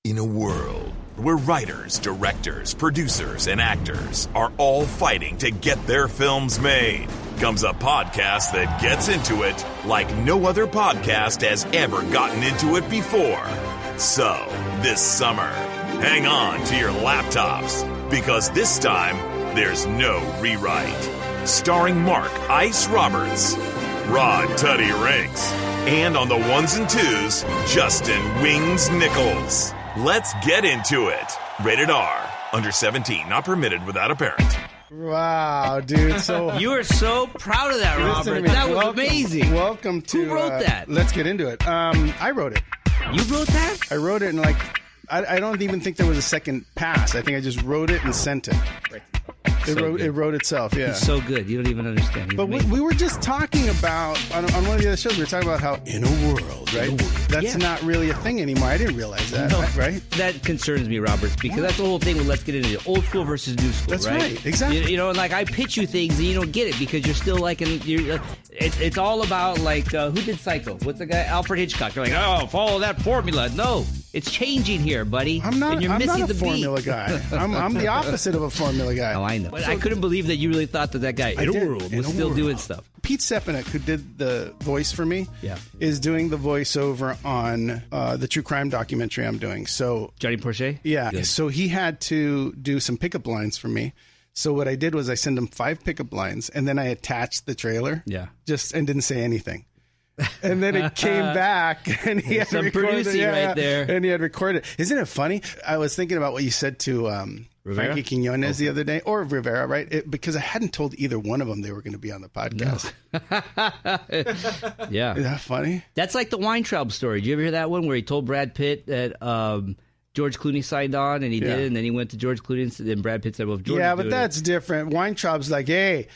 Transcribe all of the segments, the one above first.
In a world where writers, directors, producers, and actors are all fighting to get their films made, comes a podcast that gets into it like no other podcast has ever gotten into it before. So, this summer, hang on to your laptops, because this time, there's no rewrite. Starring Mark Ice Roberts, Rod Tuddy Rinks, and on the ones and twos, Justin Wings Nichols. Let's get into it. Rated R. Under 17. Not permitted without a parent. Wow, dude. So you are so proud of that, Robert. That was amazing. Welcome to... Who wrote that? Let's get into it. I wrote it. You wrote that? I wrote it in I don't even think there was a second pass. I think I just wrote it and sent it. It wrote itself, yeah. He's so good. You don't even understand. But we were just talking about, on one of the other shows, we were talking about how in a world, right? That's not really a thing anymore. I didn't realize that, right? That concerns me, Roberts, because that's the whole thing with Let's Get Into It. Old school versus new school, that's right? Exactly. You know, like I pitch you things and you don't get it because you're still like, it's all about like, who did Psycho? What's the guy? Alfred Hitchcock. You're like, oh, follow that formula. No. It's changing here, buddy. I'm not a formula guy. I'm the opposite of a formula guy. Oh, I know. But I couldn't believe that you really thought that guy in a world was still doing stuff. Pete Stepanek, who did the voice for me, is doing the voiceover on the true crime documentary I'm doing. So Johnny Porcher? Yeah. Good. So he had to do some pickup lines for me. So what I did was I sent him 5 pickup lines, and then I attached the trailer. Yeah. And didn't say anything. And then it came back, and he had recorded it. Right there. And he had recorded it. Isn't it funny? I was thinking about what you said to Frankie Quinones the other day, or Rivera, right? Because I hadn't told either one of them they were going to be on the podcast. No. Yeah. Is that funny? That's like the Weintraub story. Did you ever hear that one where he told Brad Pitt that George Clooney signed on, and he did it, and then he went to George Clooney, and then Brad Pitt said, well, if George but that's different. Weintraub's like, hey,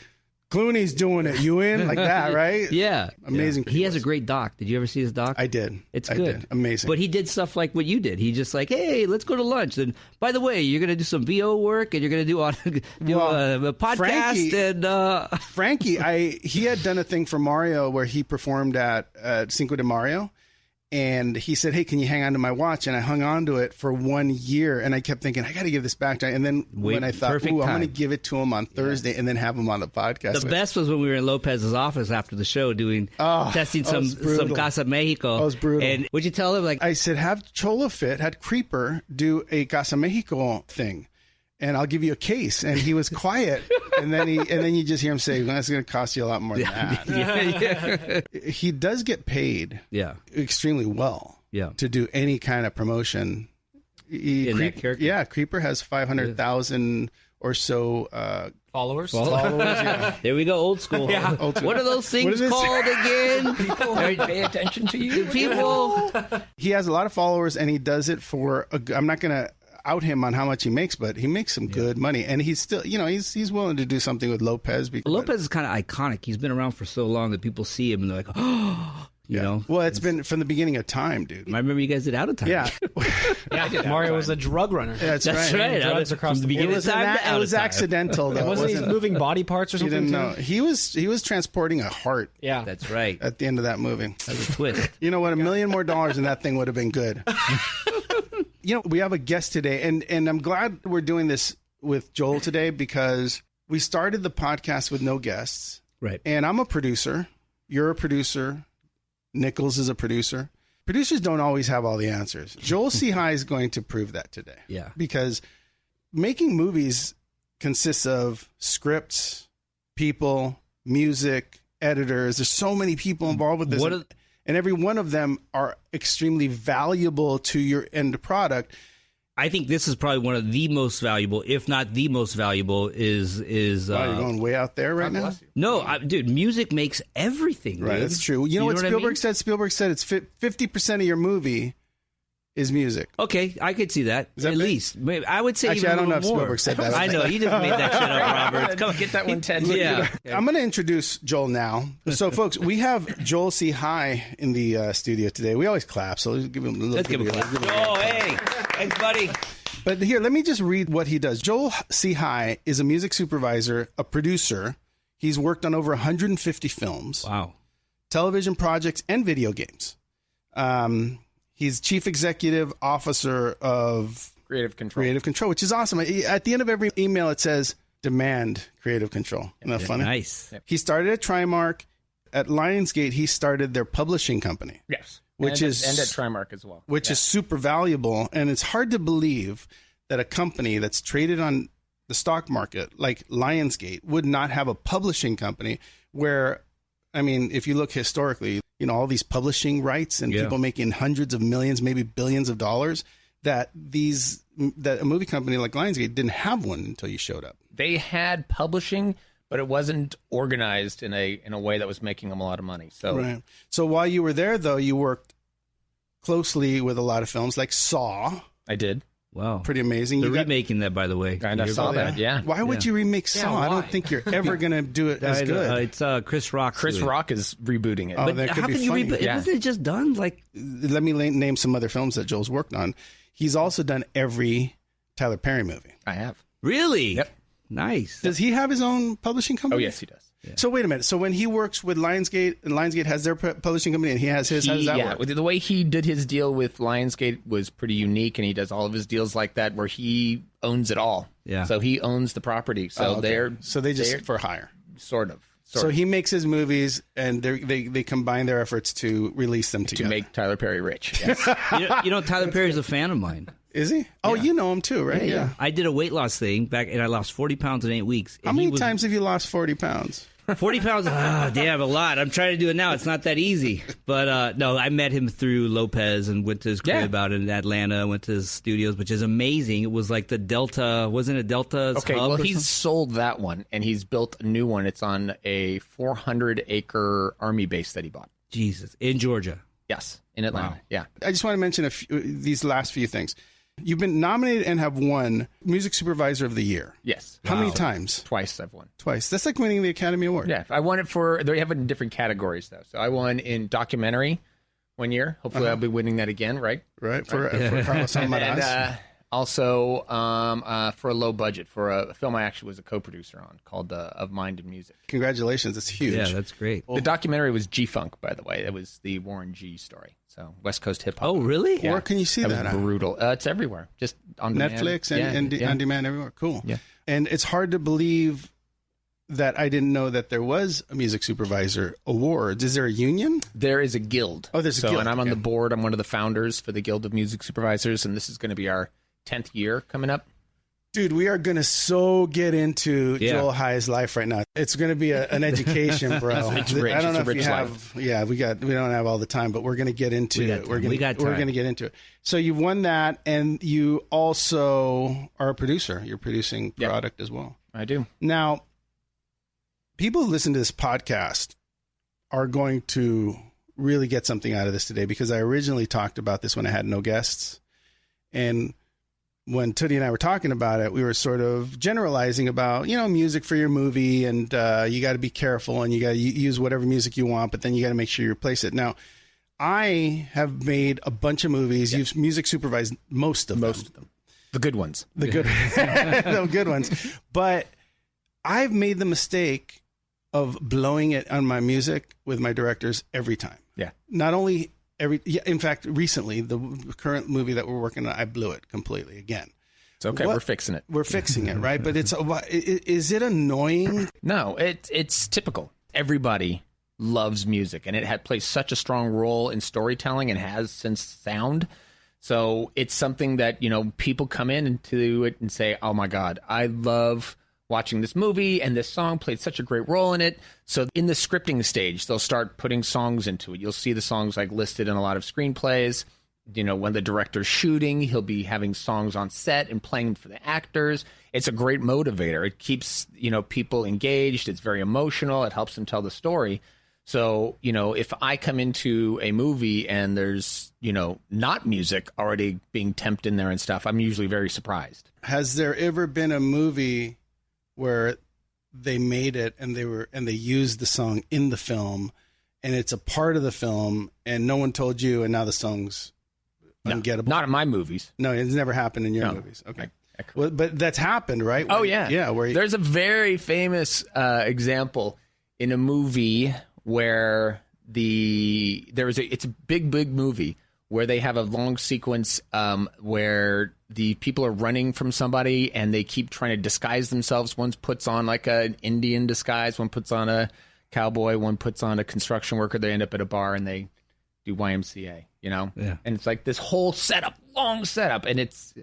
Clooney's doing it. You in? Like that, right? Yeah. Amazing. He has a great doc. Did you ever see his doc? I did. It's good. Did. Amazing. But he did stuff like what you did. He just like, hey, let's go to lunch. And by the way, you're going to do some VO work, and you're going to do a podcast. Frankie, he had done a thing for Mario where he performed at Cinco de Mario. And he said, hey, can you hang on to my watch? And I hung on to it for 1 year. And I kept thinking, I got to give this back to him. And then when I thought, I'm going to give it to him on Thursday and then have him on the podcast. The best was when we were in Lopez's office after the show testing some Casa Mexico. That was brutal. And would you tell him? Like I said, have Cholafit, had Creeper do a Casa Mexico thing. And I'll give you a case. And he was quiet. And then you just hear him say, well, that's going to cost you a lot more than that. He does get paid extremely well to do any kind of promotion. That character? Yeah, Creeper has 500,000 or so followers. Yeah. There we go, old school. Old school. What are those things called again? People pay attention to you. People. He has a lot of followers, and he does it for, I'm not going to out him on how much he makes, but he makes some good money, and he's still, he's willing to do something with Lopez. Lopez is kind of iconic. He's been around for so long that people see him and they're like, oh, you know. Well, it's been from the beginning of time, dude. I remember you guys did Out of Time. Yeah, Mario was a drug runner. Yeah, that's right. Drugs across the beginning of time. It was accidental, though. Wasn't he moving body parts or something? You didn't know. He was transporting a heart. Yeah, that's right. At the end of that movie, as a twist. You know what? $1 million more and that thing would have been good. We have a guest today, and I'm glad we're doing this with Joel today because we started the podcast with no guests. Right. And I'm a producer. You're a producer. Nichols is a producer. Producers don't always have all the answers. Joel C. High is going to prove that today. Yeah. Because making movies consists of scripts, people, music, editors. There's so many people involved with this. And every one of them are extremely valuable to your end product. I think this is probably one of the most valuable, if not the most valuable, is wow, you're going way out there right now? No, dude, music makes everything. Right, dude. that's true. You know what Spielberg said? Spielberg said it's 50% of your movie is music. Okay, I could see that. At least. I would say actually, even I don't know if more. Spielberg said that. I know. You just made that shit up, Robert. Come on, get that one, Ted. Yeah. I'm going to introduce Joel now. So, folks, we have Joel C. High in the studio today. We always clap, so let's give him a little Let's give him a clap. Oh, hey. Thanks, buddy. But here, let me just read what he does. Joel C. High is a music supervisor, a producer. He's worked on over 150 films. Wow. Television projects and video games. He's chief executive officer of Creative Control, which is awesome. At the end of every email, it says demand creative control. Isn't that funny? Nice. He started at Trimark. At Lionsgate, he started their publishing company. Yes. Which and is at Trimark as well. Which is super valuable. And it's hard to believe that a company that's traded on the stock market like Lionsgate would not have a publishing company where, I mean, if you look historically, you know, all these publishing rights and people making hundreds of millions, maybe billions of dollars, that a movie company like Lionsgate didn't have one until you showed up. They had publishing, but it wasn't organized in a way that was making them a lot of money. So right. So while you were there, though, you worked closely with a lot of films like Saw. I did. Wow. Pretty amazing. They're remaking that, by the way. And I saw that, yeah. Why would you remake Saw? I don't think you're ever going to do it as good. It's Chris Rock. Chris Rock is rebooting it. Oh, But that could how be can you funny. reboot? Wasn't it just done? Like, Let me name some other films that Joel's worked on. He's also done every Tyler Perry movie. I have. really? Yep. Nice. Does he have his own publishing Oh, company? yes, he does. So wait a minute. So when he works with Lionsgate, and Lionsgate has their publishing company, and he has his, how does that work? The way he did his deal with Lionsgate was pretty unique, and he does all of his deals like that where he owns it all. Yeah. So he owns the property. So Oh, okay. they're just for hire. sort of. So he makes his movies, and they combine their efforts to release them to together. make Tyler Perry rich. Yes. you know, Tyler Perry's a fan of mine. Is he? Oh, you know him too, right? Yeah. I did a weight loss thing back, and I lost 40 pounds in 8 weeks. How many times have you lost 40 pounds? 40 pounds? Oh, damn, a lot. I'm trying to do it now. It's not that easy. But no, I met him through Lopez and went to his crib out in Atlanta, went to his studios, which is amazing. It was like the Delta, wasn't it Delta's Okay, hub well, or he's something? sold that one, and he's built a new one. It's on a 400-acre army base that he bought. Jesus, in Georgia. Yes, in Atlanta. Wow. Yeah. I just want to mention these last few things. You've been nominated and have won Music Supervisor of the Year. Yes. How many times? Twice I've won. Twice. That's like winning the Academy Award. Yeah, I won it they have it in different categories, though. So I won in documentary one year. Hopefully I'll be winning that again, right? Right? For Carlos Almaraz. And also for a low budget, for a film I actually was a co-producer on called Of Mind and Music. Congratulations. It's huge. Yeah, that's great. The documentary was G-Funk, by the way. It was the Warren G story. So West Coast hip-hop. Oh, really? Where can you see that? That was brutal. It's everywhere. Just on demand. Netflix and on demand everywhere. Cool. Yeah. And it's hard to believe that I didn't know that there was a Music Supervisor Awards. Is there a union? There is a guild. Oh, there's a guild. And I'm on Okay. the board. I'm one of the founders for the Guild of Music Supervisors, and this is going to be our 10th year coming up. Dude, we are going to get into Yeah. Joel High's life right now. It's going to be an education, bro. It's rich. I don't It's know a if rich you have. life. Yeah, we don't have all the time, but we're going to get into it. We're We got time. going to get into it. So you've won that, and you also are a producer. You're producing Yep. product as well. I do. Now, people who listen to this podcast are going to really get something out of this today, because I originally talked about this when I had no guests. And when Tootie and I were talking about it, we were sort of generalizing about, music for your movie, and you got to be careful, and you got to use whatever music you want, but then you got to make sure you replace it. Now, I have made a bunch of movies. You've music supervised most of them. The good ones. The good, the good ones. But I've made the mistake of blowing it on my music with my directors every time. Yeah. Not only in fact, recently, the current movie that we're working on, I blew it completely again. It's okay. What- We're fixing it. We're fixing it, right? But is it annoying? No, it's typical. Everybody loves music, and it plays such a strong role in storytelling and has since sound. So it's something that, people come in into it and say, oh my God, I love watching this movie, and this song played such a great role in it. So in the scripting stage, they'll start putting songs into it. You'll see the songs like listed in a lot of screenplays. When the director's shooting, he'll be having songs on set and playing them for the actors. It's a great motivator. It keeps, people engaged. It's very emotional. It helps them tell the story. So, if I come into a movie and there's, not music already being temped in there and stuff, I'm usually very surprised. Has there ever been a movie where they made it and they used the song in the film, and it's a part of the film, and no one told you, and now the song's ungettable? Not in my movies. No, it's never happened in your No. movies. Okay. I- Well, but that's happened, right? Oh, yeah. Yeah. There's a very famous example in a movie where it's a big movie where they have a long sequence where the people are running from somebody and they keep trying to disguise themselves. One puts on like an Indian disguise, one puts on a cowboy, one puts on a construction worker. They end up at a bar and they do YMCA, you know? Yeah. And it's like this whole setup, long setup, and it's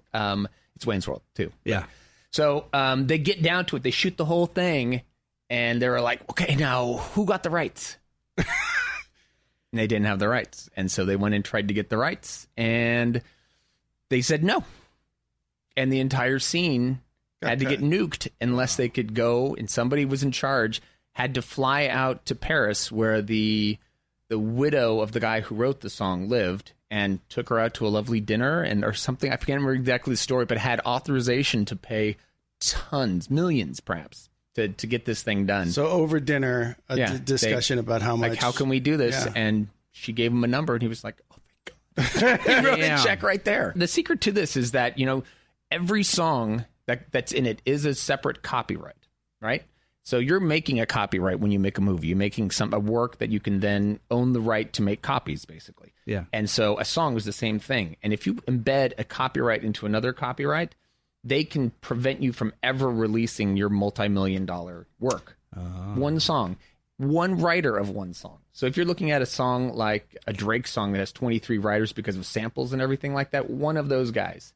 Wayne's World too. Yeah. So they get down to it. They shoot the whole thing, and they were like, okay, now who got the rights? And they didn't have the rights. And so they went and tried to get the rights, and they said no. And the entire scene had to get nuked unless they could go, and somebody was in charge, had to fly out to Paris where the widow of the guy who wrote the song lived, and took her out to a lovely dinner and or something. I can't remember exactly the story, but had authorization to pay tons, millions perhaps, to get this thing done. So over dinner, discussion about how much. Like, how can we do this? Yeah. And she gave him a number, and he was like, oh, thank God. He wrote the check right there. The secret to this is that, you know, every song that's in it is a separate copyright, right? So you're making a copyright when you make a movie. You're making a work that you can then own the right to make copies, basically. Yeah. And so a song is the same thing. And if you embed a copyright into another copyright, they can prevent you from ever releasing your multi-million-dollar work. One song, one writer of one song. So if you're looking at a song like a Drake song that has 23 writers because of samples and everything like that, one of those guys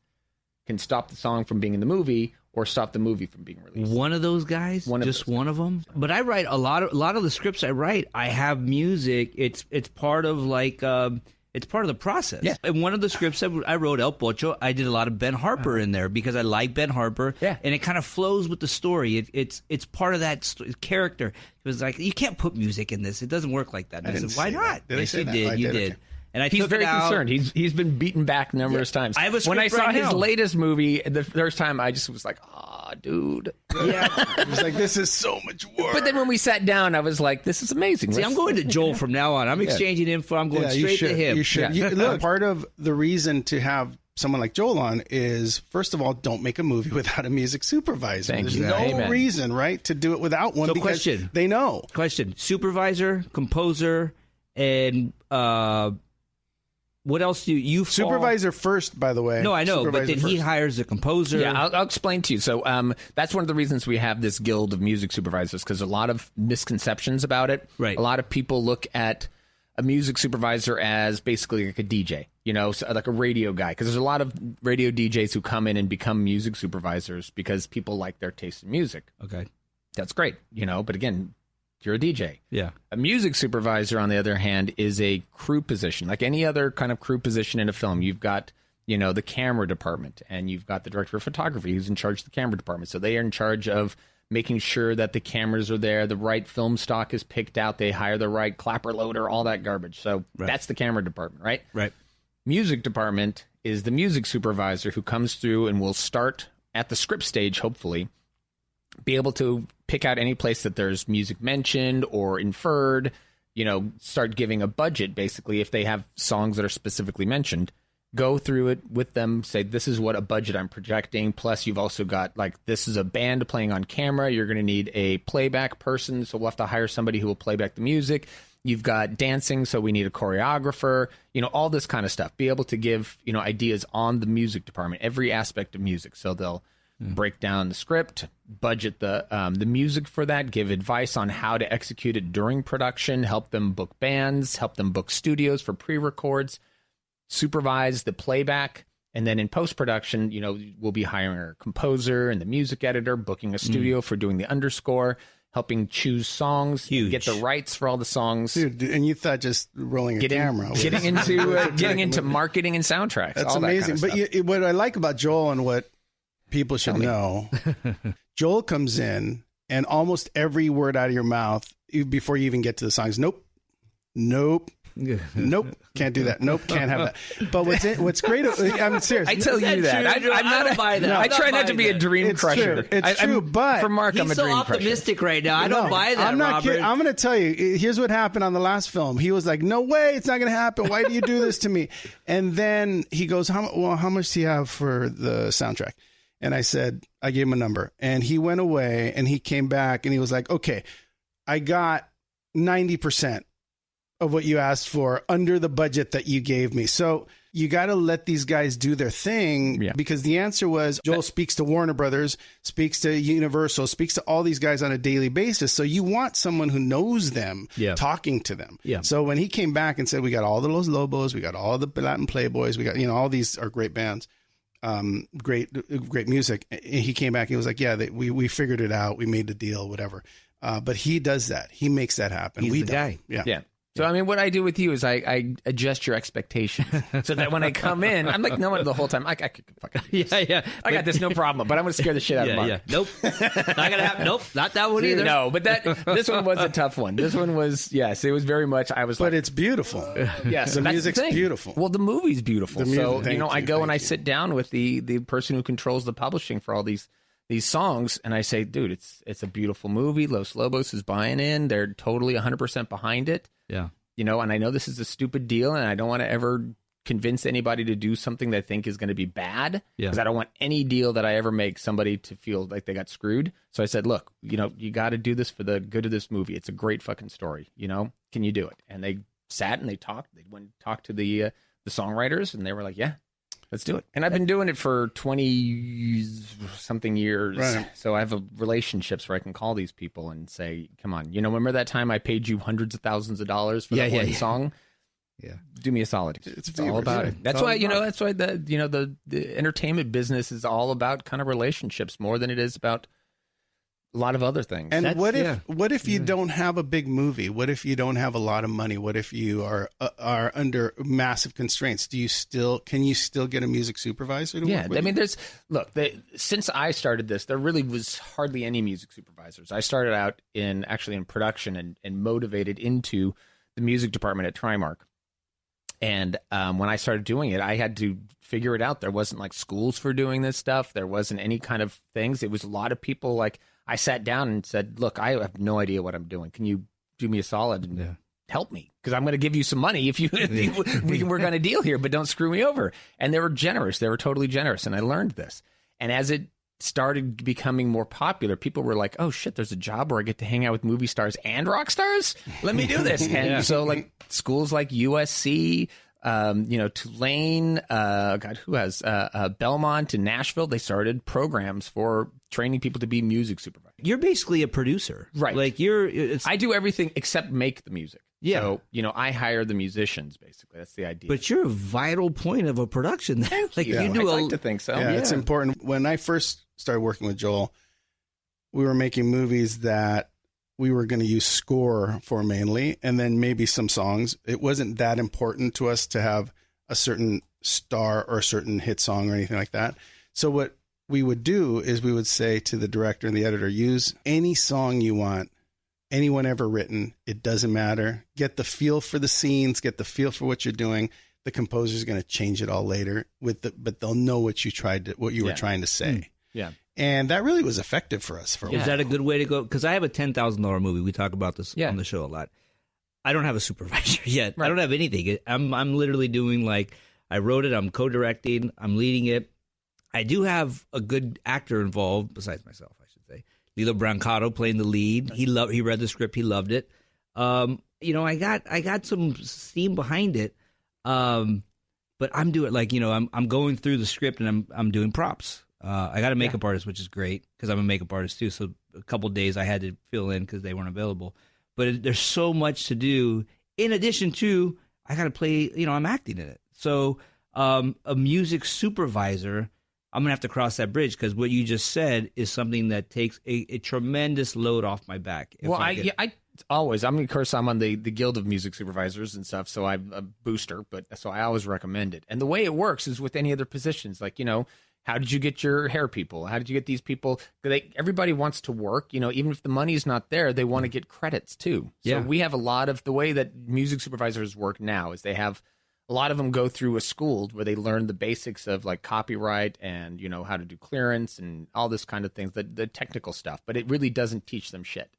can stop the song from being in the movie or stop the movie from being released. One of those guys? One of them? But I write a lot of the scripts I write, I have music. It's part of like it's part of the process. Yeah. And one of the scripts that I wrote, El Pocho, I did a lot of Ben Harper in there because I like Ben Harper. Yeah. And it kind of flows with the story. It's part of that character. It was like, you can't put music in this. It doesn't work like that. And I said, why not? Did I yes, say you that? did. I You did, did. okay. And I He's took very it out. concerned. He's been beaten back numerous times. I have a script when I saw right his now. latest movie, the first time, I just was like, dude. Yeah. It was like, this is so much work. But then when we sat down, I was like, this is amazing. See, I'm going to Joel from now on. I'm exchanging info. I'm going straight to him. You should. Look, part of the reason to have someone like Joel on is, first of all, don't make a movie without a music supervisor. There's no Amen. reason, right, to do it without one So because question. they know. Question: supervisor, composer, and what else do you fall? Supervisor first, by the way. No, I know, Supervisor but then he first. hires a composer. Yeah, I'll explain to you. So that's one of the reasons we have this guild of music supervisors, because a lot of misconceptions about it. Right. A lot of people look at a music supervisor as basically like a DJ, you know, so like a radio guy, because there's a lot of radio DJs who come in and become music supervisors because people like their taste in music. Okay. That's great, you know, but again, you're a DJ. Yeah. A music supervisor, on the other hand, is a crew position. Like any other kind of crew position in a film, you've got, you know, the camera department, and you've got the director of photography who's in charge of the camera department. So they are in charge of making sure that the cameras are there, the right film stock is picked out, they hire the right clapper loader, all that garbage. So that's the camera department, right? Right. Music department is the music supervisor who comes through and will start at the script stage, hopefully, be able to pick out any place that there's music mentioned or inferred, you know, start giving a budget, basically, if they have songs that are specifically mentioned, go through it with them, say, this is what a budget I'm projecting. Plus, you've also got, like, this is a band playing on camera. You're going to need a playback person, so we'll have to hire somebody who will play back the music. You've got dancing, so we need a choreographer, you know, all this kind of stuff. Be able to give, you know, ideas on the music department, every aspect of music. So they'll break down the script, budget the music for that, give advice on how to execute it during production, help them book bands, help them book studios for pre-records, supervise the playback, and then in post-production, you know, we'll be hiring a composer and the music editor, booking a studio for doing the underscore, helping choose songs, get the rights for all the songs. Dude, and you thought just rolling a camera. Getting into marketing and soundtracks. That's all amazing. That kind of But what I like about Joel and what people should know, Joel comes in and almost every word out of your mouth before you even get to the songs, nope, can't do that. Nope, can't have that. But what's great, I'm serious. I tell you that. I'm not don't buy that. I try not to be a dream It's crusher. true. It's true, but for Mark, I'm He's a so dream optimistic right now. I don't buy that, I'm not Robert. kidding. I'm going to tell you. Here's what happened on the last film. He was like, "No way, it's not going to happen. Why do you do this to me?" And then he goes, "How much do you have for the soundtrack?" And I said, I gave him a number, and he went away, and he came back, and he was like, "Okay, I got 90%." of what you asked for under the budget that you gave me. So you got to let these guys do their thing because the answer was Joel speaks to Warner Brothers, speaks to Universal, speaks to all these guys on a daily basis. So you want someone who knows them talking to them. Yeah. So when he came back and said, we got all the Los Lobos, we got all the Latin Playboys, we got, all these are great bands, great music. And he came back, he was like, we figured it out. We made the deal, whatever. But he does that. He makes that happen. He's we the guy. Yeah. So, I mean, what I do with you is I adjust your expectations so that when I come in, I'm like, no one the whole time. I could fucking I got this, no problem. But I'm going to scare the shit out of Mark. Yeah. Nope. Not going to happen. Nope. Not that one either. No, but this one was a tough one. This one was, yes, it was very much, But it's beautiful. Yes. The music's beautiful. Well, the movie's beautiful. I go and I you. sit down with the person who controls the publishing for all these songs, and I say, dude, it's a beautiful movie. Los Lobos is buying in. They're totally 100% behind it. Yeah. And I know this is a stupid deal, and I don't want to ever convince anybody to do something they think is going to be bad, because I don't want any deal that I ever make somebody to feel like they got screwed. So I said, look, you got to do this for the good of this movie. It's a great fucking story. Can you do it? And they sat and they talked. They went and talked to the songwriters, and they were like, yeah. Let's do it. And I've been doing it for 20-something years. Right. So I have relationships where I can call these people and say, come on, remember that time I paid you hundreds of thousands of dollars for that one song? Yeah. Do me a solid. It's all about it. That's why, that's why the entertainment business is all about kind of relationships more than it is about a lot of other things. And what if you don't have a big movie? What if you don't have a lot of money? What if you are under massive constraints? Can you still get a music supervisor to work with? I mean, since I started this, there really was hardly any music supervisors. I started out in production and motivated into the music department at Trimark. And when I started doing it, I had to figure it out. There wasn't like schools for doing this stuff. There wasn't any kind of things. It was a lot of people like, I sat down and said, look, I have no idea what I'm doing. Can you do me a solid and help me? Because I'm going to give you some money if we can work on a deal here, but don't screw me over. And they were generous. They were totally generous. And I learned this. And as it started becoming more popular, people were like, oh shit, there's a job where I get to hang out with movie stars and rock stars? Let me do this. And so like schools like USC, Tulane, who has Belmont and Nashville, they started programs for training people to be music supervisors. You're basically a producer, right? Like I do everything except make the music. Yeah. So, I hire the musicians, basically. That's the idea. But you're a vital point of a production. Like you do. I like to think so. Yeah, it's important. When I first started working with Joel, we were making movies that we were going to use score for mainly, and then maybe some songs. It wasn't that important to us to have a certain star or a certain hit song or anything like that. So what we would do is we would say to the director and the editor, use any song you want, anyone ever written. It doesn't matter. Get the feel for the scenes, get the feel for what you're doing. The composer's going to change it all later but they'll know what you were trying to say. Yeah. And that really was effective for us for a while. Is that a good way to go? Because I have a $10,000 movie. We talk about this on the show a lot. I don't have a supervisor yet. Right. I don't have anything. I'm literally doing I wrote it. I'm co-directing. I'm leading it. I do have a good actor involved besides myself, I should say. Lilo Brancato playing the lead. He read the script. He loved it. I got some steam behind it. But I'm doing I'm going through the script and I'm doing props. I got a makeup artist, which is great because I'm a makeup artist too. So a couple of days I had to fill in because they weren't available. But there's so much to do. In addition to, I got to play. I'm acting in it. So a music supervisor, I'm gonna have to cross that bridge because what you just said is something that takes a tremendous load off my back. Well, I always. Of course, I'm on the Guild of Music Supervisors and stuff, so I'm a booster. But so I always recommend it. And the way it works is with any other positions, how did you get your hair people? How did you get these people? Everybody wants to work. Even if the money's not there, they want to get credits too. So we have a lot of the way that music supervisors work now is they have a lot of them go through a school where they learn the basics of copyright and how to do clearance and all this kind of things, the technical stuff. But it really doesn't teach them shit.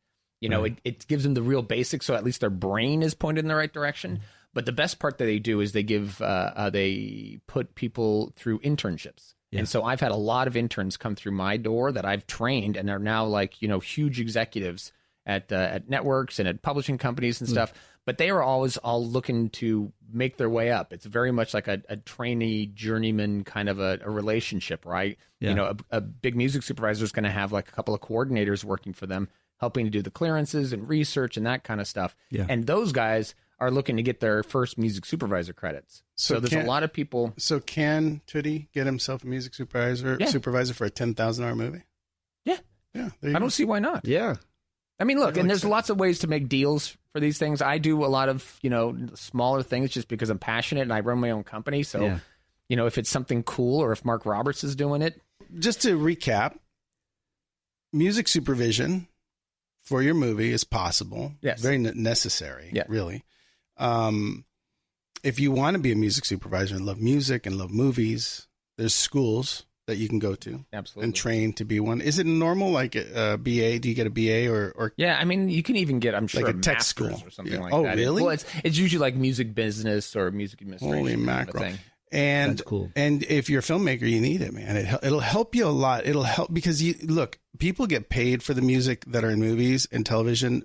It gives them the real basics, so at least their brain is pointed in the right direction. But the best part that they do is they put people through internships. Yeah. And so I've had a lot of interns come through my door that I've trained and are now huge executives at networks and at publishing companies and stuff. But they are always all looking to make their way up. It's very much like a trainee journeyman kind of a relationship, right? Yeah. You know, a big music supervisor is going to have like a couple of coordinators working for them, helping to do the clearances and research and that kind of stuff. Yeah. And those guys are looking to get their first music supervisor credits. So there's a lot of people. So can Tootie get himself a music supervisor for a $10,000 movie? Yeah. Yeah. I don't see why not. Yeah. I mean, look, and like there's that. lots of ways to make deals for these things. I do a lot of, smaller things just because I'm passionate and I run my own company. So, if it's something cool or if Mark Roberts is doing it. Just to recap, music supervision for your movie is possible. Yes. Very necessary, Yeah. really. If you want to be a music supervisor and love music and love movies, there's schools that you can go to. Absolutely. And train to be one. Is it normal, like a BA? Do you get a BA or Yeah, I mean, you can even get, I'm sure, Like a tech master's school. or something Yeah. like Oh, that. really? Well, it's usually like music business or music administration. Holy kind of mackerel. thing. And That's cool. And if you're a filmmaker, you need it, man. It'll help you a lot. It'll help because people get paid for the music that are in movies and television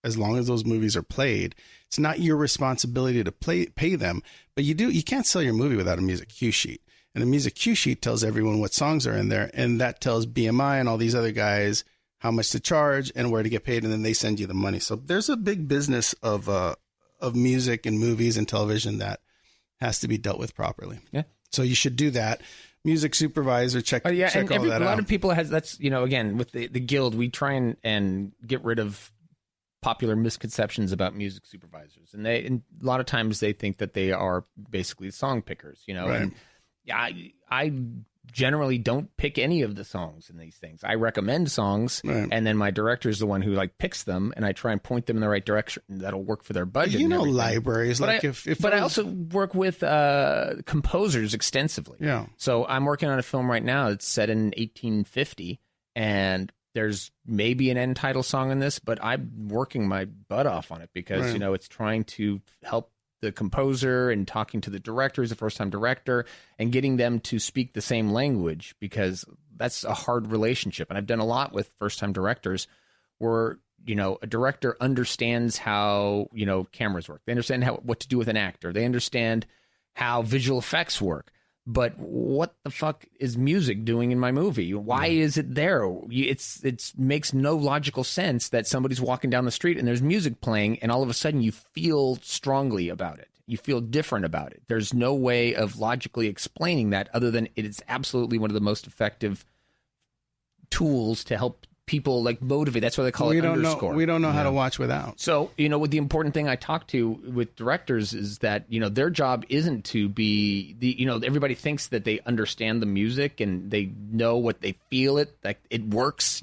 as long as those movies are played. It's not your responsibility to pay them, but you can't sell your movie without a music cue sheet. And the music cue sheet tells everyone what songs are in there, and that tells BMI and all these other guys how much to charge and where to get paid, and then they send you the money. So there's a big business of music and movies and television that has to be dealt with properly. Yeah. So you should do that. Music supervisor, check Oh, yeah, check and all that a lot out. of people that's, again, with the guild, we try and get rid of popular misconceptions about music supervisors. And a lot of times they think that they are basically song pickers, Right. And I generally don't pick any of the songs in these things. I recommend songs, Right. and then my director is the one who picks them, and I try and point them in the right direction that'll work for their budget. You and know, everything. libraries, But like I, if but I I was- also work with composers extensively. Yeah. So I'm working on a film right now that's set in 1850, and there's maybe an end title song in this, but I'm working my butt off on it because Right. it's trying to help the composer and talking to the director, who's a first-time director, and getting them to speak the same language, because that's a hard relationship. And I've done a lot with first-time directors where a director understands how cameras work. They understand what to do with an actor. They understand how visual effects work. But what the fuck is music doing in my movie? Why is it there? It makes no logical sense that somebody's walking down the street and there's music playing, and all of a sudden you feel strongly about it. You feel different about it. There's no way of logically explaining that other than it is absolutely one of the most effective tools to help people motivate. That's why they call it underscore. We don't know how to watch without. So, with the important thing I talk to with directors is that, their job isn't to be everybody thinks that they understand the music and they know what they feel like it works,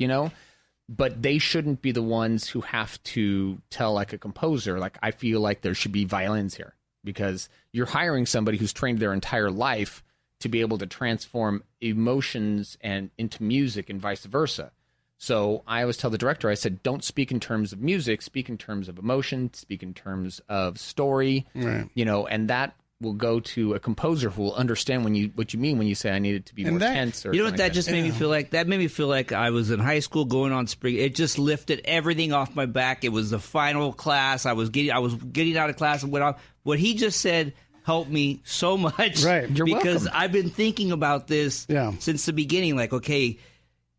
but they shouldn't be the ones who have to tell a composer, I feel like there should be violins here, because you're hiring somebody who's trained their entire life to be able to transform emotions and into music and vice versa. So I always tell the director, I said, don't speak in terms of music, speak in terms of emotion, speak in terms of story, Right. And that will go to a composer who will understand what you mean when you say I need it to be more tense. Or You know what something that like just made me feel like? That made me feel like I was in high school going on spring. It just lifted everything off my back. It was the final class. I was getting out of class and went off. What he just said helped me so much. Right. You're because welcome. I've been thinking about this since the beginning. Okay,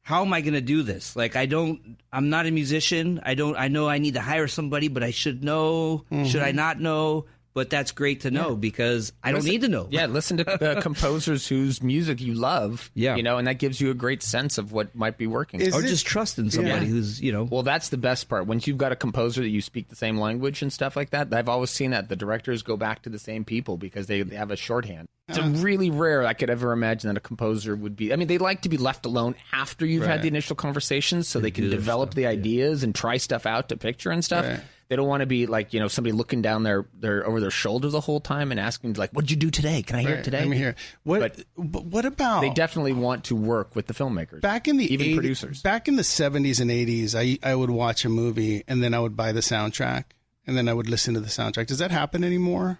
how am I going to do this? I'm not a musician. I know I need to hire somebody, but I should know. Should I not know? But that's great to know because I don't need to know. Yeah, listen to composers whose music you love. Yeah. And that gives you a great sense of what might be working. Is Or it- just trust in somebody who's, Well, that's the best part. Once you've got a composer that you speak the same language and stuff like that, I've always seen that the directors go back to the same people because they have a shorthand. It's really rare I could ever imagine that a composer would be. I mean, they like to be left alone after you've had the initial conversations so they can develop the ideas and try stuff out to picture and stuff. Right. They don't want to be somebody looking down their over their shoulder the whole time and asking what'd you do today? Can I hear it today? Let me hear. But what about They definitely want to work with the filmmakers. back in the even 80s, producers. Back in the 70s and 80s, I would watch a movie and then I would buy the soundtrack and then I would listen to the soundtrack. Does that happen anymore?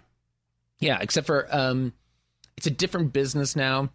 Yeah, except for it's a different business now.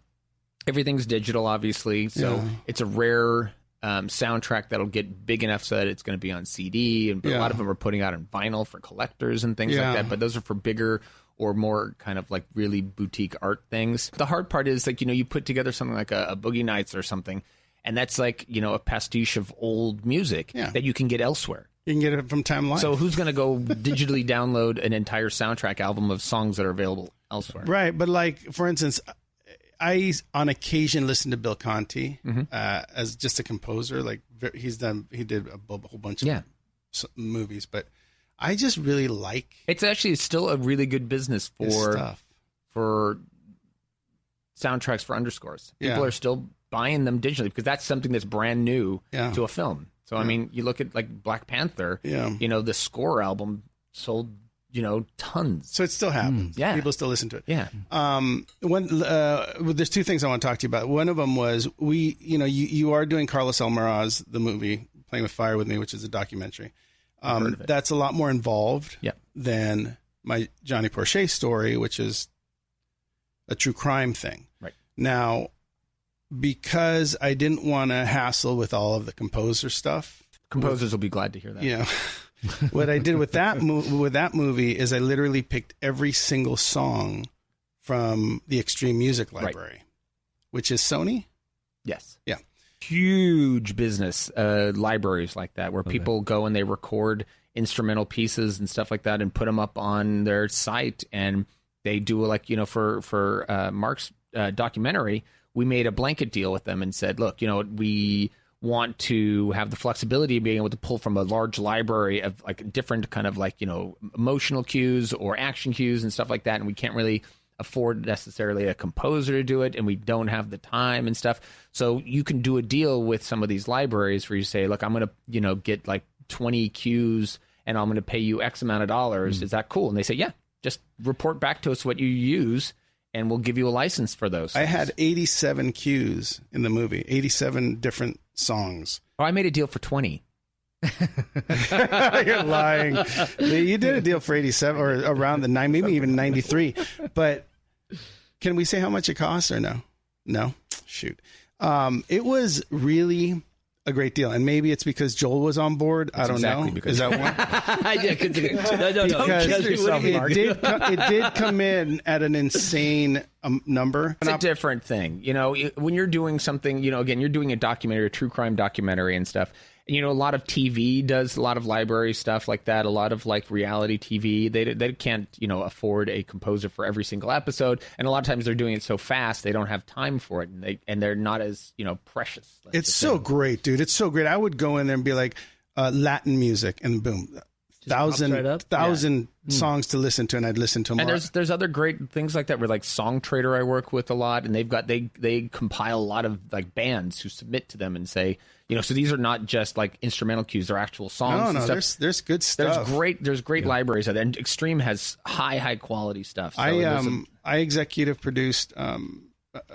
Everything's digital, obviously, so it's a rare soundtrack that'll get big enough so that it's going to be on CD, and a lot of them are putting out on vinyl for collectors and things like that. But those are for bigger or more kind of like really boutique art things. The hard part is like, you put together something like a Boogie Nights or something, and that's like, a pastiche of old music that you can get elsewhere. You can get it from Time Life. So who's going to go digitally download an entire soundtrack album of songs that are available elsewhere? Right, but like, for instance, I on occasion listen to Bill Conti as just a composer. Like he did a whole bunch of movies, but I just really like. It's actually still a really good business for soundtracks for underscores. People are still buying them digitally because that's something that's brand new to a film. So I mean, you look at like Black Panther. The score album sold tons. So it still happens. Yeah. People still listen to it. Yeah. There's two things I want to talk to you about. One of them was you are doing Carlos Almaraz, the movie Playing with Fire with Me, which is a documentary. That's a lot more involved than my Johnny Porcher story, which is a true crime thing. Right. Now, because I didn't want to hassle with all of the composer stuff. Composers will be glad to hear that. Yeah. What I did with that movie is I literally picked every single song from the Extreme Music Library, which is Sony. Yes. Yeah. Huge business libraries like that where people go and they record instrumental pieces and stuff like that and put them up on their site, and they do like for Mark's documentary, we made a blanket deal with them and said, look, we want to have the flexibility of being able to pull from a large library of like different kind of like, emotional cues or action cues and stuff like that. And we can't really afford necessarily a composer to do it, and we don't have the time and stuff. So you can do a deal with some of these libraries where you say, look, I'm going to, get like 20 cues and I'm going to pay you X amount of dollars. Is that cool? And they say, yeah, just report back to us what you use and we'll give you a license for those things. I had 87 cues in the movie, 87 different songs. Oh, I made a deal for 20. You're lying. You did a deal for 87 or around the 9, maybe even 93. But can we say how much it costs or no? No? Shoot. It was really a great deal. And maybe it's because Joel was on board. I don't know. Is that one? No. It did come in at an insane number. It's a different thing. When you're doing something, again, you're doing a documentary, a true crime documentary and stuff. A lot of TV does a lot of library stuff like that. A lot of like reality TV, they can't afford a composer for every single episode, and a lot of times they're doing it so fast they don't have time for it, and they're not as precious. It's so great, dude. It's so great. I would go in there and be like Latin music, and boom, thousand songs to listen to, and I'd listen to them. And there's other great things like that. Where like Song Trader I work with a lot, and they compile a lot of like bands who submit to them and say. So these are not just like instrumental cues; they're actual songs. No, there's good stuff. There's great libraries out there, and Extreme has high quality stuff. So I executive produced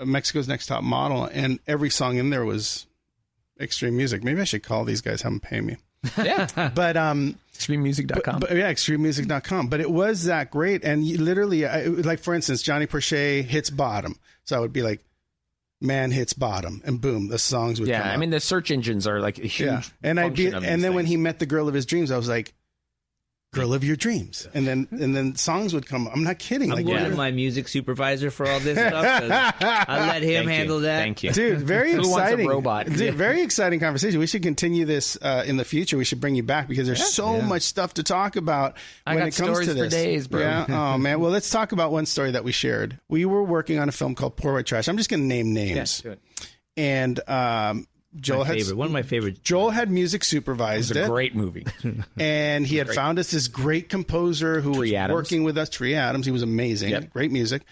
Mexico's Next Top Model, and every song in there was Extreme Music. Maybe I should call these guys, have them pay me. Yeah, but extrememusic.com. Extrememusic.com. But it was that great, and literally, like for instance, Johnny Porcher hits bottom, so I would be like. Man hits bottom, and boom, the songs would come up. I mean, the search engines are like a huge and then things. When he met the girl of his dreams, I was like, girl of your dreams. And then songs would come. I'm not kidding. I'm going to my music supervisor for all this stuff. I let him handle that. Thank you. Dude, very Who exciting. Wants a robot? Dude, very exciting conversation. We should continue this in the future. We should bring you back because there's so much stuff to talk about when it comes to this. For days, bro. Yeah. Oh, man. Well, let's talk about one story that we shared. We were working on a film called Poor White Trash. I'm just going to name names. Yeah, do it. And Joel one of my favorites. Joel had music supervised it. Was a great movie. And he had found us this great composer who was working with us, Tree Adams. He was amazing. Yep. Great music.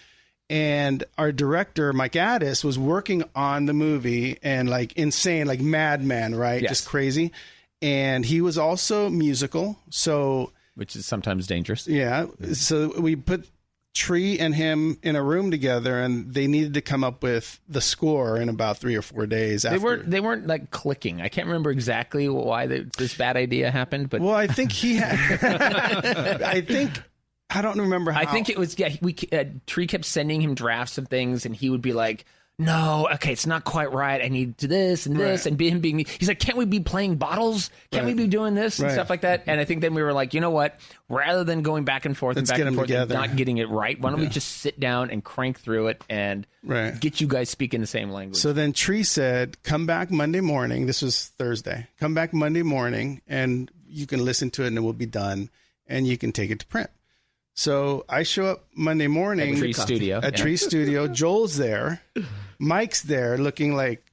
And our director, Mike Addis, was working on the movie and like insane, like madman, right? Yes. Just crazy. And he was also musical. So, which is sometimes dangerous. Yeah. So we put Tree and him in a room together, and they needed to come up with the score in about 3 or 4 days. They weren't like clicking. I can't remember exactly why this bad idea happened, but I think he had. I don't remember how. I think it was Tree kept sending him drafts of things, and he would be like, no, okay, it's not quite right. I need to this and this, and him being, he's like, can't we be playing bottles? Can't we be doing this and stuff like that? And I think then we were like, you know what? Rather than going back and forth and not getting it right, why don't we just sit down and crank through it and get you guys speaking the same language? So then Tree said, come back Monday morning. This was Thursday. Come back Monday morning and you can listen to it and it will be done and you can take it to print. So I show up Monday morning at Tree Studio. Joel's there. Mike's there looking like,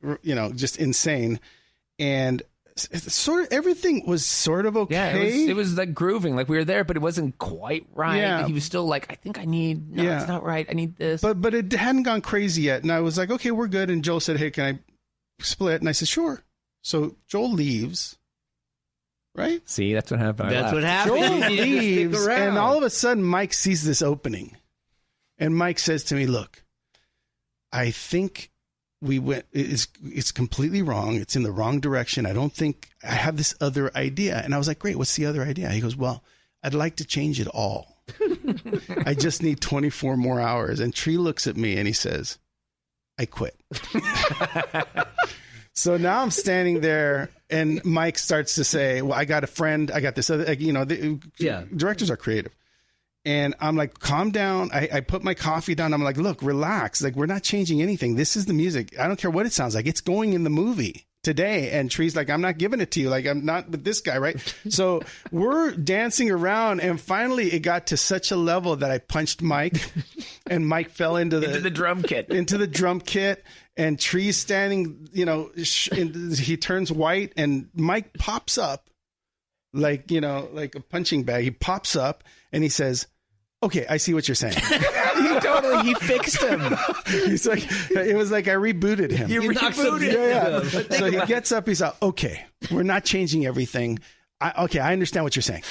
just insane. And sort of everything was sort of okay. Yeah, it was like grooving. Like we were there, but it wasn't quite right. Yeah. He was still like, I think it's not right. I need this. But it hadn't gone crazy yet. And I was like, okay, we're good. And Joel said, hey, can I split? And I said, sure. So Joel leaves. Right? See, that's what happened. Joel leaves, and all of a sudden, Mike sees this opening. And Mike says to me, look, I think it's completely wrong. It's in the wrong direction. I don't think I have this other idea. And I was like, great, what's the other idea? He goes, well, I'd like to change it all. I just need 24 more hours. And Tree looks at me and he says, I quit. So now I'm standing there, and Mike starts to say, well, I got a friend. I got this other, directors are creative. And I'm like, calm down. I put my coffee down. I'm like, look, relax. Like, we're not changing anything. This is the music. I don't care what it sounds like. It's going in the movie today. And Tree's like, I'm not giving it to you. Like, I'm not with this guy, right? So we're dancing around, and finally it got to such a level that I punched Mike, and Mike fell into the drum kit. And Tree's standing, he turns white, and Mike pops up like a punching bag. He pops up and he says, okay, I see what you're saying. He fixed him. He's like, it was like I rebooted him. You rebooted him. So he gets up, he's like, okay, we're not changing everything. I understand what you're saying.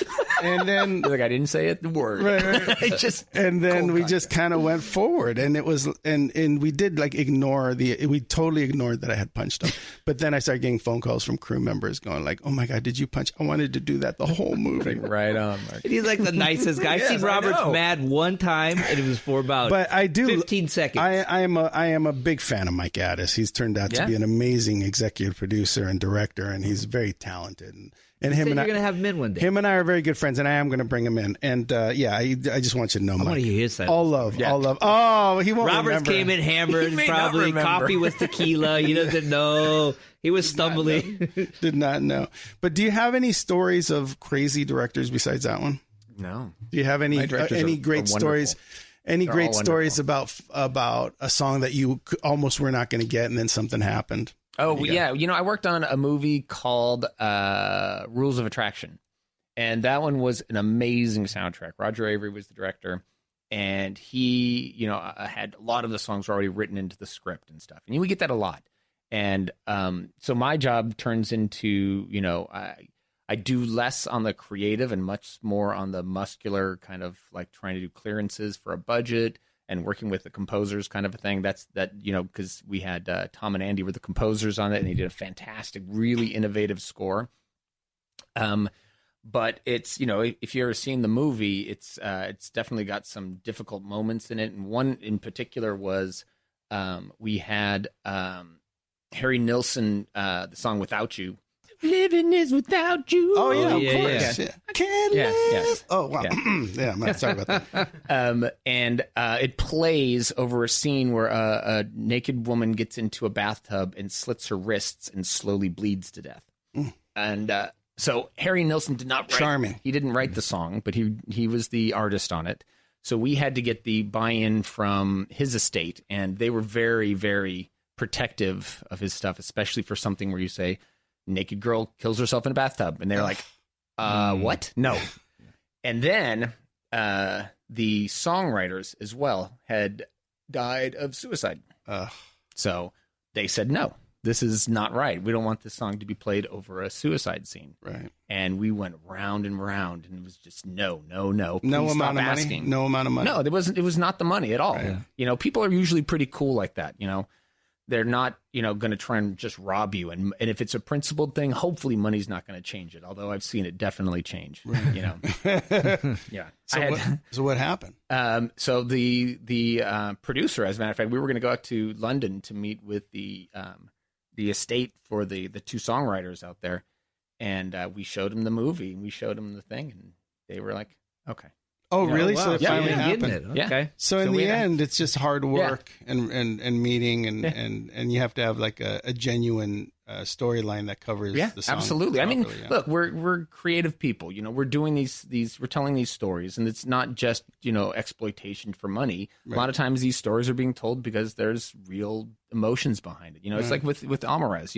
And then like, I didn't say it the word. Right. We just kind of went forward, and it was, and we did like we totally ignored that I had punched him. But then I started getting phone calls from crew members going like, oh my God, did you punch? I wanted to do that the whole movie. Right on, Mark. He's like the nicest guy. I've seen Robert's mad one time, and it was for about 15 seconds. I am a big fan of Mike Addis. He's turned out to be an amazing executive producer and director, and he's very talented. And him and you're going to have him in one day. Him and I are very good friends, and I am going to bring him in. And I just want you to know, Mike. I want to hear his side. All love. Oh, he won't Roberts remember. came in hammered, probably coffee with tequila. He doesn't know. He was stumbling. Did not know. But do you have any stories of crazy directors besides that one? No. Do you have any great stories? Any great stories about a song that you almost were not going to get, and then something happened? Oh, yeah. I worked on a movie called Rules of Attraction, and that one was an amazing soundtrack. Roger Avery was the director, and he, had a lot of the songs already written into the script and stuff. And we get that a lot. And so my job turns into, I do less on the creative and much more on the muscular kind of like trying to do clearances for a budget and working with the composers kind of a thing. Because we had Tom and Andy were the composers on it, and they did a fantastic, really innovative score. But it's, if you've ever seen the movie, it's definitely got some difficult moments in it. And one in particular was we had Harry Nilsson, the song Without You. Living is without you. Oh, yeah, of course. Yeah. I can't live. Yeah. Oh, wow. Yeah, sorry about that. And it plays over a scene where a naked woman gets into a bathtub and slits her wrists and slowly bleeds to death. And so Harry Nilsson did not write. Charming. He didn't write the song, but he was the artist on it. So we had to get the buy-in from his estate, and they were very, very protective of his stuff, especially for something where you say, naked girl kills herself in a bathtub. And they're like, what? No. And then the songwriters as well had died of suicide. So they said, no, this is not right. We don't want this song to be played over a suicide scene. Right. And we went round and round, and it was just no. No amount of money? No amount of money? No, it was not the money at all. Right. People are usually pretty cool like that, they're not, going to try and just rob you. And if it's a principled thing, hopefully money's not going to change it. Although I've seen it definitely change. Right. Yeah. So what happened? So the producer, as a matter of fact, we were going to go out to London to meet with the estate for the two songwriters out there, and we showed them the movie, and we showed them the thing, and they were like, "Okay." Oh, really? Wow. So it finally Getting happened. it. Yeah. Okay. So in the end, it's just hard work and meeting and you have to have like a genuine storyline that covers the song. Absolutely. I mean, properly, look, we're creative people. We're doing we're telling these stories, and it's not just exploitation for money. Right. A lot of times these stories are being told because there's real emotions behind it. It's like with Alvarez.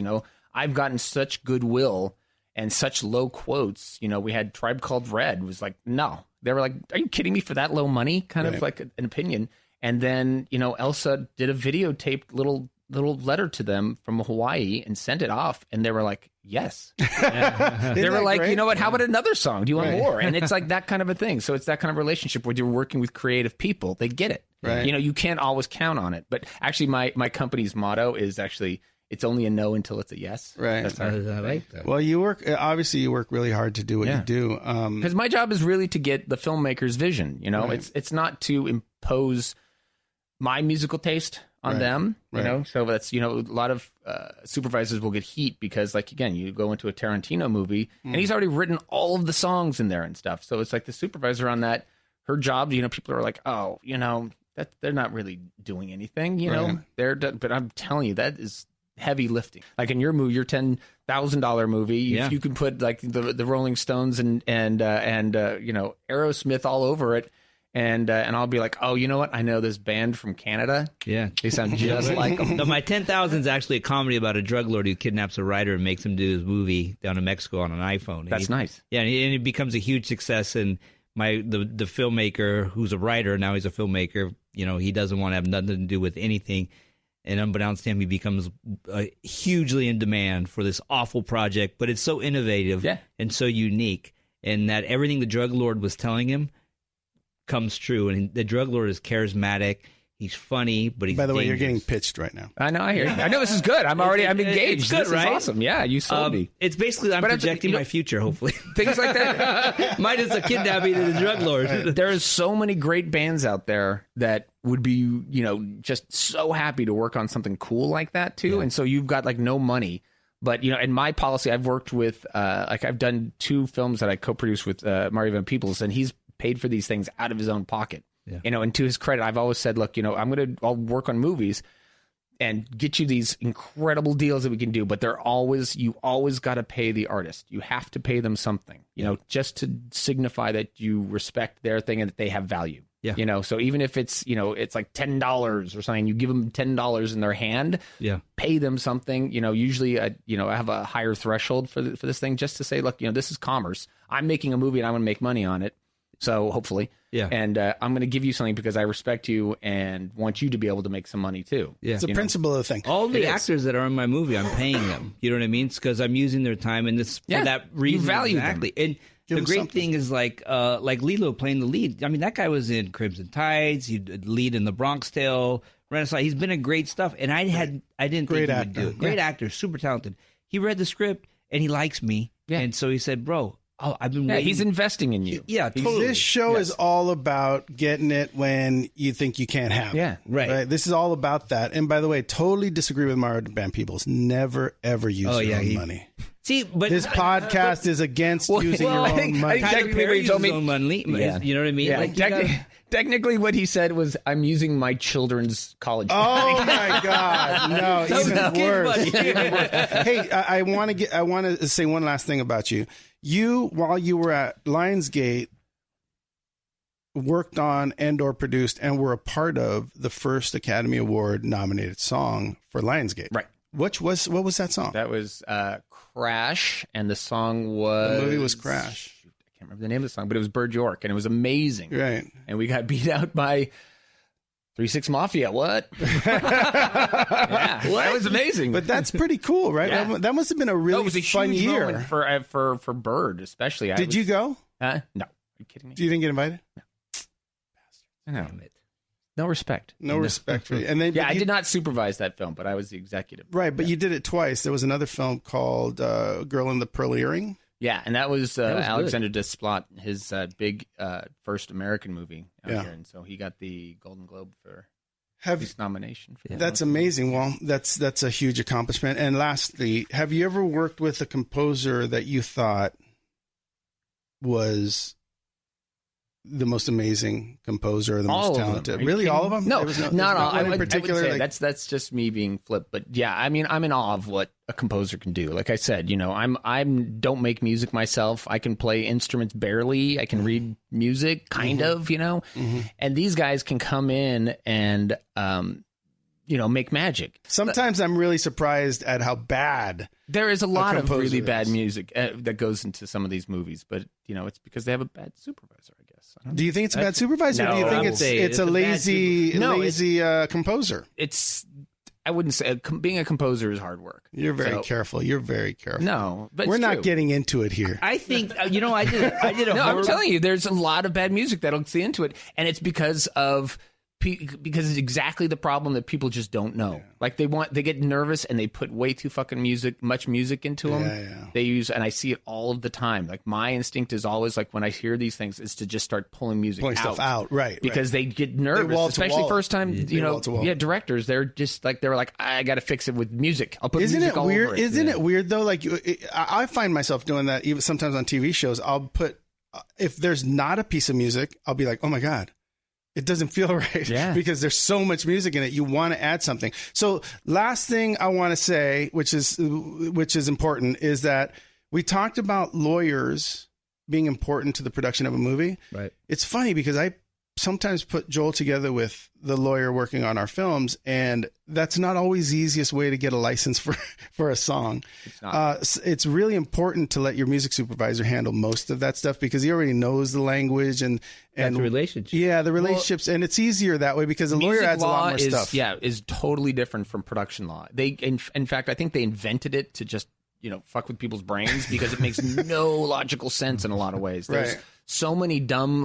I've gotten such goodwill and such low quotes. We had Tribe Called Red was like, no. They were like, are you kidding me for that low money? Kind of like an opinion. And then, Elsa did a videotaped little letter to them from Hawaii and sent it off. And they were like, yes. They were like, great? You know what? How about another song? Do you want more? And it's like that kind of a thing. So it's that kind of relationship where you're working with creative people. They get it. Right. You can't always count on it. But actually, my company's motto is actually, it's only a no until it's a yes. Right. That's I like that. Well, you work really hard to do what you do. Because my job is really to get the filmmaker's vision. It's not to impose my musical taste on them. So that's a lot of supervisors will get heat because, like, again, you go into a Tarantino movie and he's already written all of the songs in there and stuff. So it's like the supervisor on that, her job. People are like, oh, that they're not really doing anything. But I'm telling you, that is heavy lifting. Like in your movie, your $10,000 movie, if you can put like the Rolling Stones and Aerosmith all over it, and I'll be like, oh, you know what? I know this band from Canada. Yeah, they sound just like them. No, my 10,000 is actually a comedy about a drug lord who kidnaps a writer and makes him do his movie down in Mexico on an iPhone. That's nice. Yeah, and it becomes a huge success. And the filmmaker, who's a writer now, he's a filmmaker. He doesn't want to have nothing to do with anything. And unbeknownst to him, he becomes hugely in demand for this awful project. But it's so innovative and so unique, and that everything the drug lord was telling him comes true. And the drug lord is charismatic. He's funny, but he's By the way, you're dangerous. getting pitched right now. I know. I hear you. I know this is good. I'm engaged. It's good, this right? is awesome. Yeah, you sold me. It's basically I'm projecting my future, hopefully. Things like that. Mine is a kidnapping to the drug lord. There is so many great bands out there that would be, just so happy to work on something cool like that too. Yeah. And so you've got like no money, but in my policy, I've worked with, I've done 2 films that I co-produced with Mario Van Peebles, and he's paid for these things out of his own pocket. Yeah. And to his credit, I've always said, look, I'll work on movies and get you these incredible deals that we can do, but you always got to pay the artist. You have to pay them something, just to signify that you respect their thing and that they have value. Yeah. So even if it's, it's like $10 or something, you give them $10 in their hand, pay them something, usually, I have a higher threshold for this thing just to say, look, this is commerce. I'm making a movie and I'm going to make money on it. So hopefully, and I'm going to give you something because I respect you and want you to be able to make some money too. Yeah, it's a principle of the thing. All the actors that are in my movie, I'm paying them. You know what I mean? It's because I'm using their time, and this for that reason. You value exactly. them. And the great thing is like Lilo playing the lead. I mean, that guy was in Crimson Tides. He lead in The Bronx Tale, Renaissance. He's been in great stuff, and I didn't think he would do it. Great actor, super talented. He read the script and he likes me, and so he said, "Bro, I've been waiting." He's investing in you. Yeah, totally. This show is all about getting it when you think you can't have it. Yeah, right. This is all about that. And by the way, totally disagree with Mario Van Peebles. Never, ever use your own money. See, but this podcast is against using your own money. Technically, what he told me, you know what I mean? Yeah. Like, technically, what he said was, "I'm using my children's college." Oh my God! No, even worse. Hey, I want to say one last thing about you. You, while you were at Lionsgate, worked on and/or produced and were a part of the first Academy Award nominated song for Lionsgate. Right. What was that song? That was Crash, and the song was... The movie was Crash. Shoot, I can't remember the name of the song, but it was Bird York, and it was amazing. Right. And we got beat out by 3-6 Mafia. What? Yeah, that was amazing. But that's pretty cool, right? Yeah. That must have been a really it was a fun huge year moment for Bird, especially. Did you go? No. Are you kidding me? You didn't get invited? No. Damn it. No respect. No respect for you. And then, I did not supervise that film, but I was the executive. Right, but you did it twice. There was another film called Girl in the Pearl Earring. Yeah, and that was Alexander Desplat, his big first American movie out here, and so he got the Golden Globe for his nomination. For That's amazing. Well, that's a huge accomplishment. And lastly, have you ever worked with a composer that you thought was the most amazing composer, the most talented? Really, all of them? No, not all. I would say that's just me being flip. But yeah, I mean, I'm in awe of what a composer can do. Like I said, I'm don't make music myself. I can play instruments barely. I can read music, kind of, and these guys can come in and make magic. Sometimes I'm really surprised at how bad. There is a lot of really bad music that goes into some of these movies, but it's because they have a bad supervisor, I guess. Do you think it's a bad supervisor? No, or do you think it's a lazy composer? I wouldn't say being a composer is hard work. You're very careful. You're very careful. No, but we're not getting into it here. I think I did a. No, I'm telling you, there's a lot of bad music that'll see into it, and it's because it's exactly the problem that people just don't know. Yeah. Like they get nervous and they put way too much music into them. Yeah. They use, and I see it all of the time. Like my instinct is always like when I hear these things is to just start pulling stuff out, right? Because they get nervous, especially first time. Directors. They're just like I got to fix it with music. I'll put music all over it. Isn't it weird though? Like I find myself doing that even sometimes on TV shows. I'll put if there's not a piece of music, I'll be like, oh my God. It doesn't feel right because there's so much music in it. You want to add something. So last thing I want to say, which is important, is that we talked about lawyers being important to the production of a movie. Right. It's funny because I sometimes put Joel together with the lawyer working on our films, and that's not always the easiest way to get a license for a song. It's not. It's really important to let your music supervisor handle most of that stuff because he already knows the language and the relationships. Yeah, the relationships, and it's easier that way because the lawyer adds a lot more stuff. Yeah, is totally different from production law. In fact, I think they invented it to just fuck with people's brains because it makes no logical sense in a lot of ways. There's so many dumb,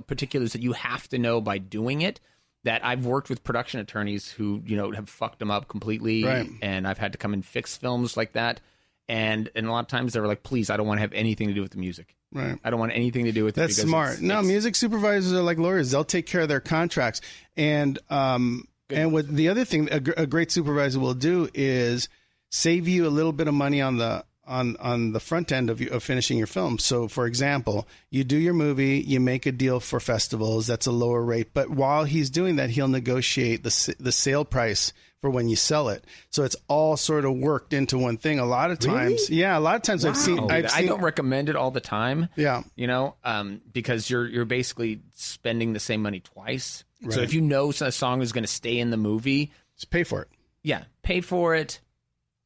particulars that you have to know by doing it that I've worked with production attorneys who, have fucked them up completely. Right. And I've had to come and fix films like that. And a lot of times they were like, please, I don't want to have anything to do with the music. Right. I don't want anything to do with it. That's smart. No, music supervisors are like lawyers. They'll take care of their contracts. And what the other thing a great supervisor will do is save you a little bit of money on the front end of finishing your film. So, for example, you do your movie, you make a deal for festivals. That's a lower rate. But while he's doing that, he'll negotiate the sale price for when you sell it. So it's all sort of worked into one thing. A lot of times, really? A lot of times Wow. I don't recommend it all the time. Yeah, because you're basically spending the same money twice. Right. So if you know a song is going to stay in the movie, just pay for it. Yeah, pay for it.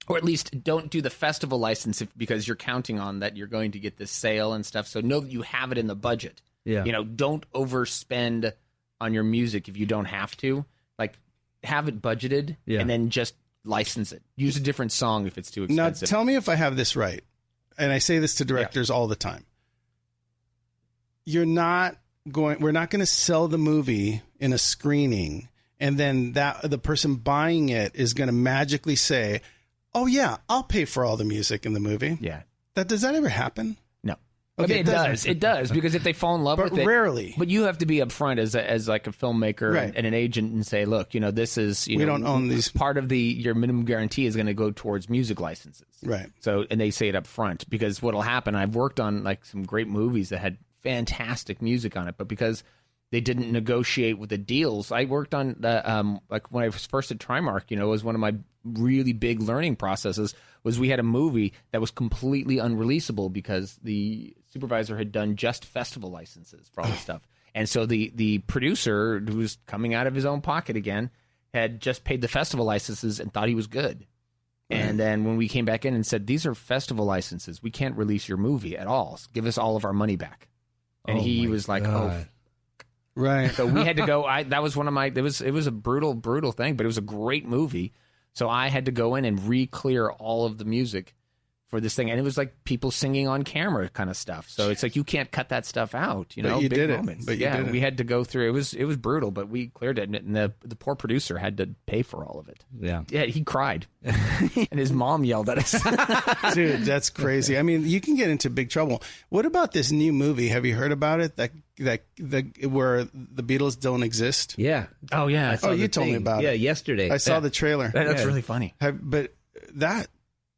Or at least don't do the festival license because you're counting on that you're going to get this sale and stuff. So know that you have it in the budget. Yeah. Don't overspend on your music if you don't have to. Like, have it budgeted and then just license it. Use a different song if it's too expensive. Now, tell me if I have this right. And I say this to directors all the time. We're not going to sell the movie in a screening and then the person buying it is going to magically say, oh, yeah, I'll pay for all the music in the movie. Yeah. Does that ever happen? No. Okay, it does. It does because if they fall in love with it. Rarely. But you have to be upfront as like a filmmaker and an agent and say, look, this is, we don't own these. Part of your minimum guarantee is going to go towards music licenses. Right. So, and they say it up front because what'll happen, I've worked on like some great movies that had fantastic music on it, but because they didn't negotiate with the deals. I worked on the like when I was first at Trimark, it was one of my really big learning processes was we had a movie that was completely unreleasable because the supervisor had done just festival licenses for all this stuff. And so the producer, who was coming out of his own pocket again, had just paid the festival licenses and thought he was good. And then when we came back in and said, these are festival licenses, we can't release your movie at all. Give us all of our money back. And he was like, God. Right. So we had to go. That was one of my. It was a brutal thing, but it was a great movie. So I had to go in and re-clear all of the music for this thing, and it was like people singing on camera kind of stuff. So it's like you can't cut that stuff out. You know, you big did moments. it. But you yeah, did it. we had to go through. It was brutal, but we cleared it, and the poor producer had to pay for all of it. Yeah. Yeah, he cried, and his mom yelled at us. Dude, that's crazy. I mean, you can get into big trouble. What about this new movie? Have you heard about it? That where the Beatles don't exist? Yeah. Oh yeah. I saw you the told me thing. about yeah, it. yesterday. I saw the trailer. That's really funny. But that,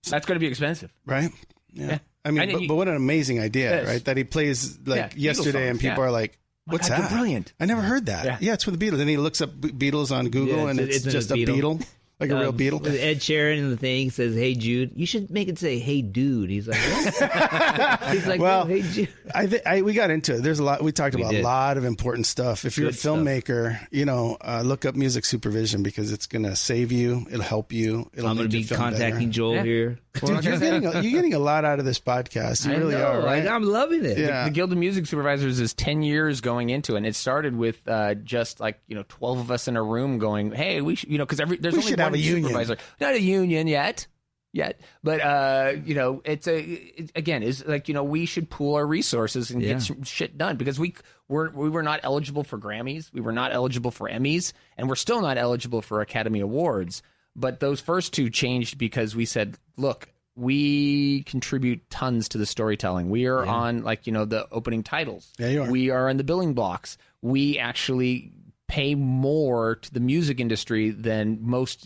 That's going to be expensive. right? Yeah. Yeah. I mean, And but what an amazing idea, Yes. right? That he plays like Yeah, Beatles yesterday, and songs, people yeah. are like, "What's God, that?" you're brilliant. I never heard that. Yeah. It's for the Beatles, and he looks up Beatles on Google, Yeah, and it's it's just a a beetle. beetle, like a real beetle. With Ed Sheeran and the thing says, "Hey Jude." You should make it say, "Hey dude." He's like, what? He's like, Well, "No, hey Jude." We got into it. There's a lot. We talked about a did. lot of important stuff. If you're Good a stuff. filmmaker, look up music supervision because it's going to save you. It'll help you. It'll I'm make going to your be film contacting better. Joel Yeah. here. Dude, you're getting a lot out of this podcast. You I really know, are, right? I'm loving it. Yeah. The Guild of Music Supervisors is 10 years going into it, and it started with just like 12 of us in a room going, "Hey, we should," because there's We only should one have a union. supervisor, not a union yet, but it's again is like we should pool our resources and Yeah. get some shit done because we were not eligible for Grammys, we were not eligible for Emmys, and we're still not eligible for Academy Awards. But those first two changed because we said, look, we contribute tons to the storytelling. We are on the opening titles. Yeah, you are. We are in the billing blocks. We actually pay more to the music industry than most,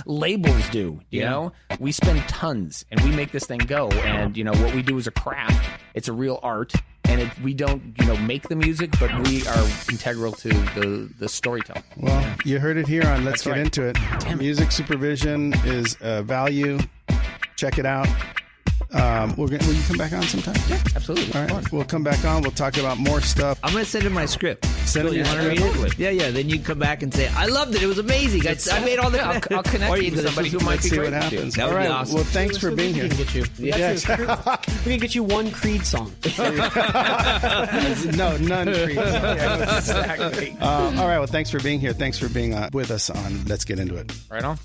labels do. You know, we spend tons and we make this thing go. And what we do is a craft. It's a real art. And we don't, make the music, but we are integral to the storytelling. Well, you heard it here on Let's That's Get right. Into It. Music supervision is a value. Check it out. Will you come back on sometime? Yeah, absolutely. All right. We'll come back on. We'll talk about more stuff. I'm going to send him my script. Send him you your want to read script. it? Yeah. Then you can come back and say, "I loved it. It was amazing. I made all the." I'll connect Or you can with somebody who just- might Let's be see great what to do. happens. That All would be right. awesome. Well, thanks for being here. We can get you. Yes. We can get you one Creed song. No, none. Exactly. All right. Well, thanks for being here. Thanks for being with us on Let's Get Into It. Right on.